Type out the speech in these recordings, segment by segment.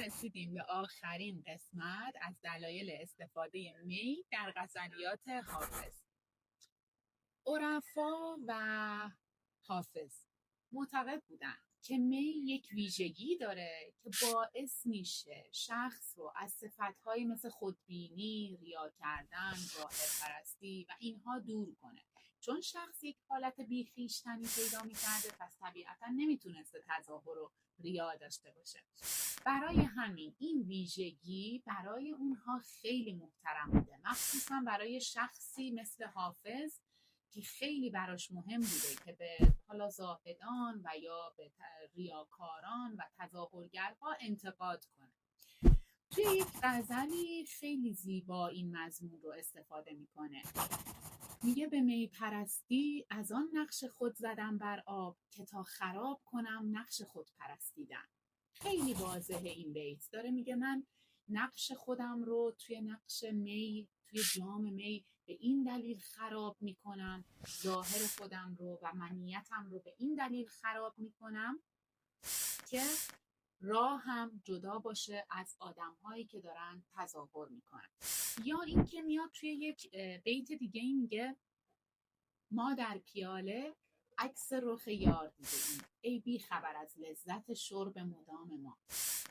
رسیدیم به آخرین قسمت از دلایل استفاده می در غزلیات حافظ. عرفا و حافظ معتقد بودن که می یک ویژگی داره که باعث میشه شخص رو از صفت‌هایی مثل خودبینی، ریا کردن، ظاهرپرستی و اینها دور کنه. چون شخص یک حالت بیخیشتنی پیدا میکرده، پس طبیعتا نمیتونسته تظاهر و ریا داشته باشه. برای همین این ویژگی برای اونها خیلی محترم بوده، مخصوصا برای شخصی مثل حافظ که خیلی براش مهم بوده که به حالا زاهدان و یا به ریاکاران و تظاهرگرها انتقاد کنه. توی یک غزلی خیلی زیبا این مضمون رو استفاده میکنه. میگه به می پرستی از آن نقش خود زدم بر آب که تا خراب کنم نقش خود پرستیدن. خیلی واضحه این بیت. داره میگه من نقش خودم رو توی نقش می، توی جام می به این دلیل خراب میکنم، ظاهر خودم رو و منیتم رو به این دلیل خراب میکنم که راهم جدا باشه از آدم‌هایی که دارن تظاهر میکنن. یا اینکه میاد توی یک بیت دیگه این میگه ما در پیاله عکس رخ یار دیدیم ای بی خبر از لذت شرب مدام ما.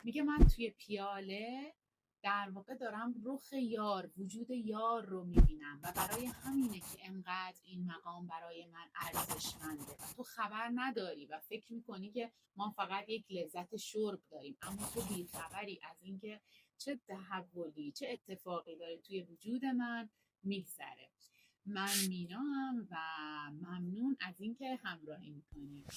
میگه من توی پیاله در واقع دارم رخ یار، وجود یار رو میبینم و برای همینه که انقدر این مقام برای من ارزشمنده و تو خبر نداری و فکر میکنی که ما فقط یک لذت شرب داریم، اما تو بیخبری از اینکه چه تحولی، چه اتفاقی داره توی وجود من میگذره. من مینام و ممنون از اینکه همراهی میکنید.